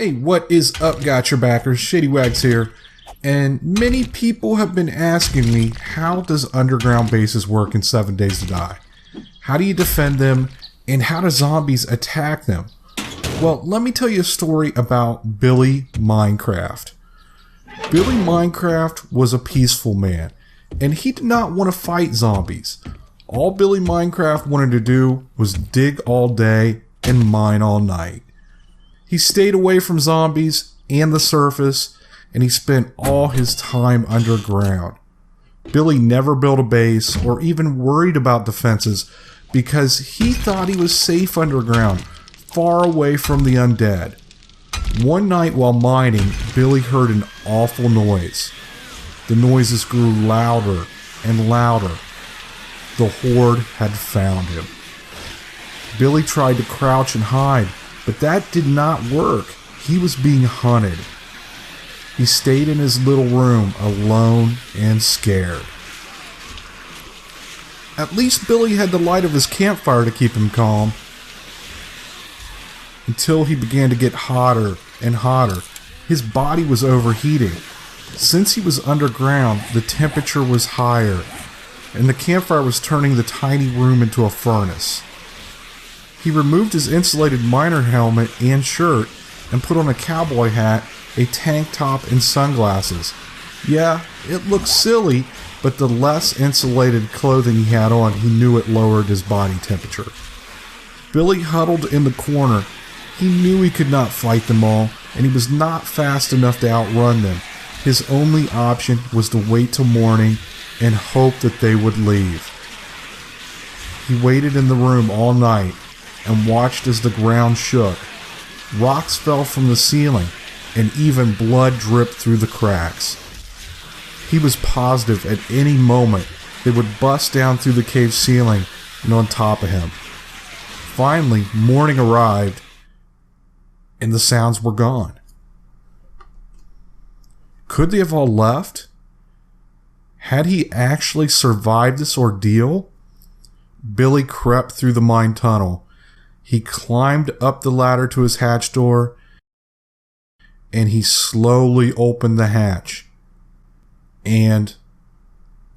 Hey, what is up, Gotcha Backers? Shady Wags here, and many people have been asking me, how does underground bases work in 7 Days to Die? How do you defend them, and how do zombies attack them? Well, let me tell you a story about Billy Minecraft. Billy Minecraft was a peaceful man, and he did not want to fight zombies. All Billy Minecraft wanted to do was dig all day and mine all night. He stayed away from zombies and the surface, and he spent all his time underground. Billy never built a base or even worried about defenses because he thought he was safe underground, far away from the undead. One night while mining, Billy heard an awful noise. The noises grew louder and louder. The horde had found him. Billy tried to crouch and hide, but that did not work. He was being hunted. He stayed in his little room, alone and scared. At least Billy had the light of his campfire to keep him calm. Until he began to get hotter and hotter. His body was overheating. Since he was underground, the temperature was higher, and the campfire was turning the tiny room into a furnace. He removed his insulated miner helmet and shirt and put on a cowboy hat, a tank top, and sunglasses. Yeah, it looked silly, but the less insulated clothing he had on, he knew it lowered his body temperature. Billy huddled in the corner. He knew he could not fight them all, and he was not fast enough to outrun them. His only option was to wait till morning and hope that they would leave. He waited in the room all night and watched as the ground shook. Rocks fell from the ceiling, and even blood dripped through the cracks. He was positive at any moment they would bust down through the cave ceiling and on top of him. Finally, morning arrived, and the sounds were gone. Could they have all left? Had he actually survived this ordeal? Billy crept through the mine tunnel. He climbed up the ladder to his hatch door, and he slowly opened the hatch. And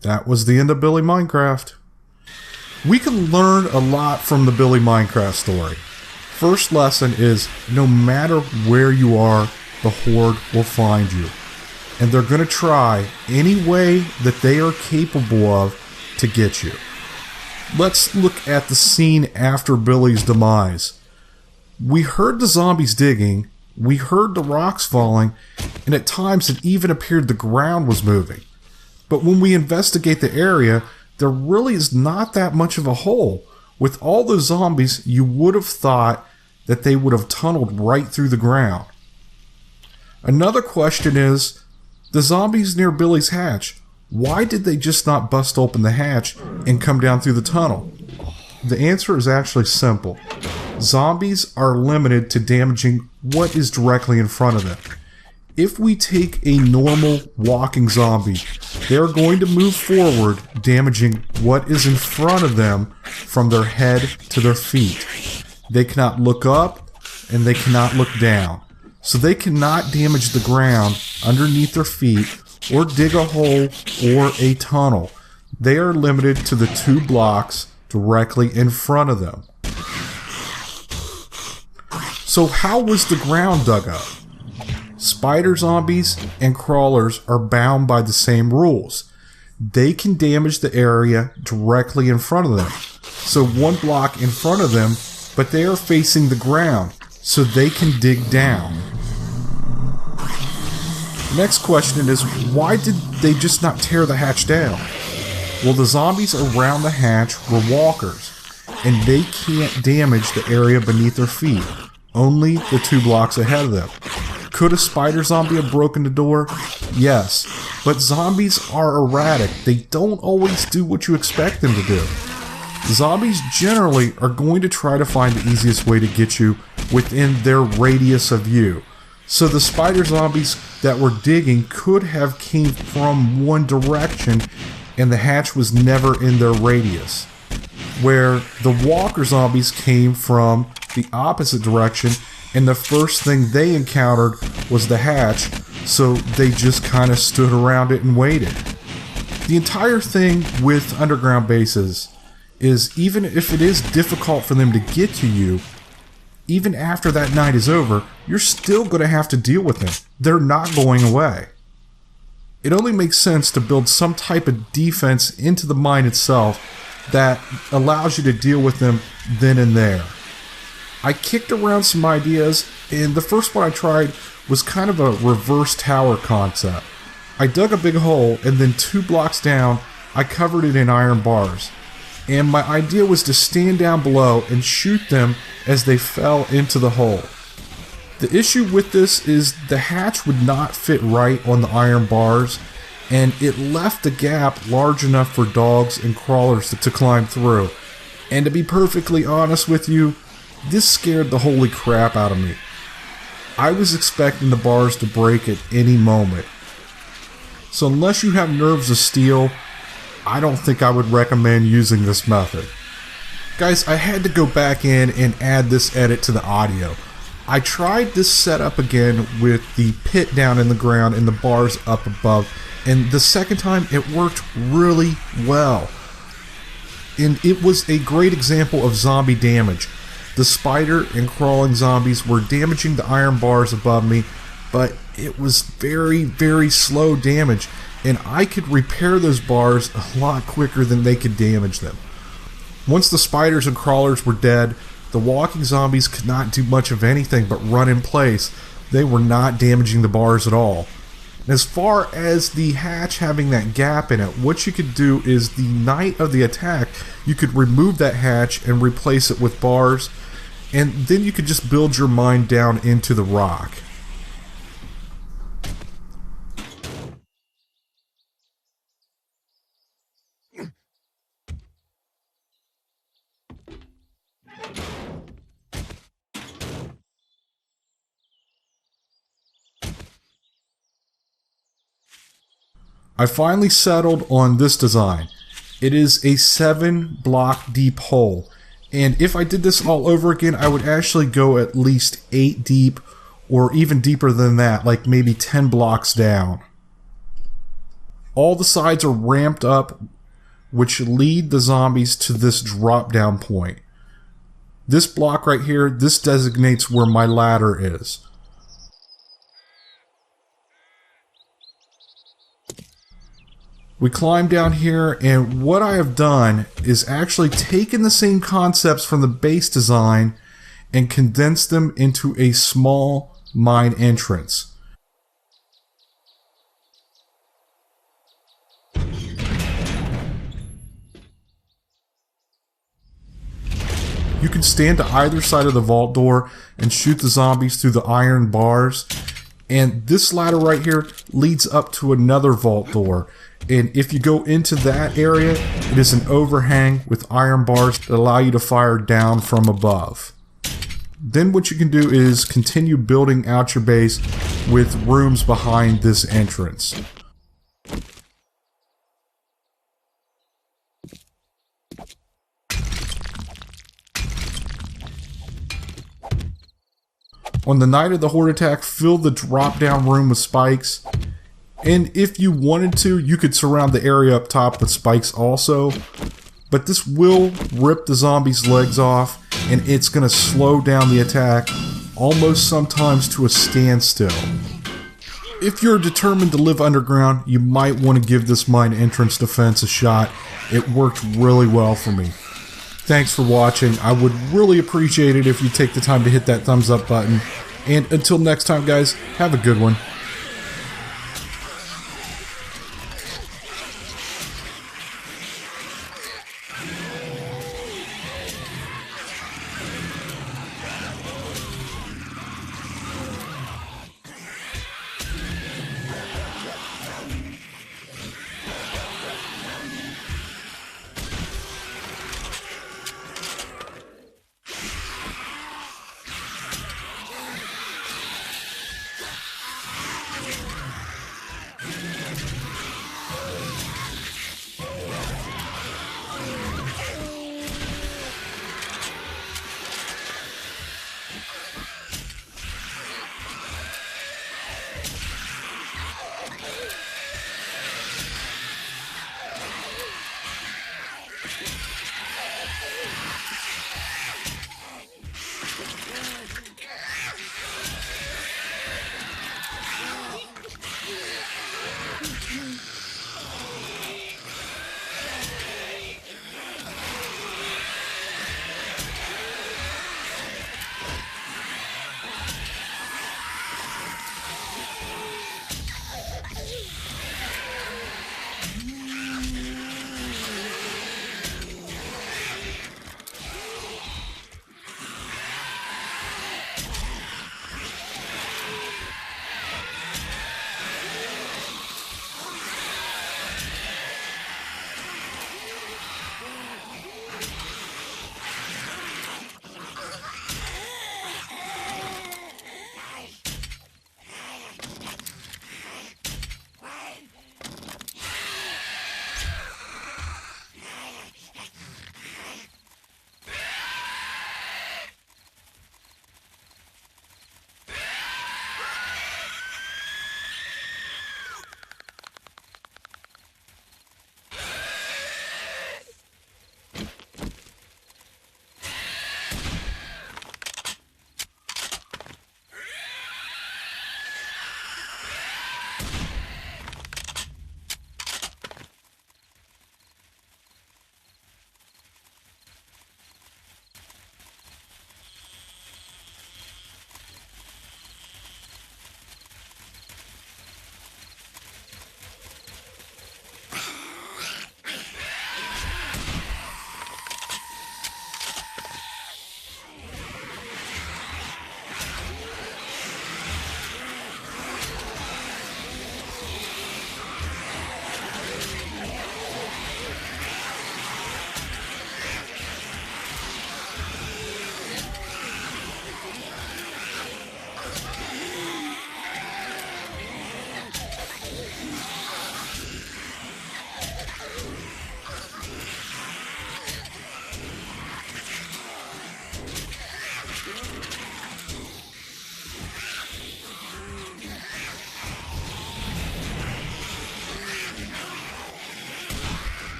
that was the end of Billy Minecraft. We can learn a lot from the Billy Minecraft story. First lesson is, no matter where you are, the horde will find you. And they're going to try any way that they are capable of to get you. Let's look at the scene after Billy's demise. We heard the zombies digging, we heard the rocks falling, and at times it even appeared the ground was moving. But when we investigate the area, there really is not that much of a hole. With all those zombies, you would have thought that they would have tunneled right through the ground. Another question is, the zombies near Billy's hatch, why did they just not bust open the hatch and come down through the tunnel? The answer is actually simple. Zombies are limited to damaging what is directly in front of them. If we take a normal walking zombie, they're going to move forward, damaging what is in front of them from their head to their feet. They cannot look up and they cannot look down. So they cannot damage the ground underneath their feet or dig a hole or a tunnel. They are limited to the 2 blocks directly in front of them. So how was the ground dug up? Spider zombies and crawlers are bound by the same rules. They can damage the area directly in front of them. So 1 block in front of them, but they are facing the ground, so they can dig down. Next question is, why did they just not tear the hatch down? Well, the zombies around the hatch were walkers, and they can't damage the area beneath their feet, only the 2 blocks ahead of them. Could a spider zombie have broken the door? Yes, but zombies are erratic. They don't always do what you expect them to do. Zombies generally are going to try to find the easiest way to get you within their radius of view. So the spider zombies that were digging could have came from one direction and the hatch was never in their radius. Where the walker zombies came from the opposite direction and the first thing they encountered was the hatch, so they just kind of stood around it and waited. The entire thing with underground bases is, even if it is difficult for them to get to you, even after that night is over, you're still going to have to deal with them. They're not going away. It only makes sense to build some type of defense into the mine itself that allows you to deal with them then and there. I kicked around some ideas, and the first one I tried was kind of a reverse tower concept. I dug a big hole, and then 2 blocks down, I covered it in iron bars. And my idea was to stand down below and shoot them as they fell into the hole. The issue with this is the hatch would not fit right on the iron bars, and it left a gap large enough for dogs and crawlers to climb through. And to be perfectly honest with you, this scared the holy crap out of me. I was expecting the bars to break at any moment. So unless you have nerves of steel, I don't think I would recommend using this method. Guys, I had to go back in and add this edit to the audio. I tried this setup again with the pit down in the ground and the bars up above, and the second time it worked really well. And it was a great example of zombie damage. The spider and crawling zombies were damaging the iron bars above me, but it was very, very slow damage, and I could repair those bars a lot quicker than they could damage them. Once the spiders and crawlers were dead, the walking zombies could not do much of anything but run in place. They were not damaging the bars at all. And as far as the hatch having that gap in it, what you could do is the night of the attack, you could remove that hatch and replace it with bars, and then you could just build your mine down into the rock. I finally settled on this design. It is a 7-block deep hole, and if I did this all over again, I would actually go at least 8 deep, or even deeper than that, like maybe 10 blocks down. All the sides are ramped up, which lead the zombies to this drop down point. This block right here, this designates where my ladder is. We climb down here, and what I have done is actually taken the same concepts from the base design and condensed them into a small mine entrance. You can stand to either side of the vault door and shoot the zombies through the iron bars. And this ladder right here leads up to another vault door. And if you go into that area, it is an overhang with iron bars that allow you to fire down from above. Then what you can do is continue building out your base with rooms behind this entrance. On the night of the horde attack, fill the drop down room with spikes. And if you wanted to, you could surround the area up top with spikes also. But this will rip the zombies' legs off, and it's going to slow down the attack, almost sometimes to a standstill. If you're determined to live underground, you might want to give this mine entrance defense a shot. It worked really well for me. Thanks for watching. I would really appreciate it if you take the time to hit that thumbs up button. And until next time, guys, have a good one.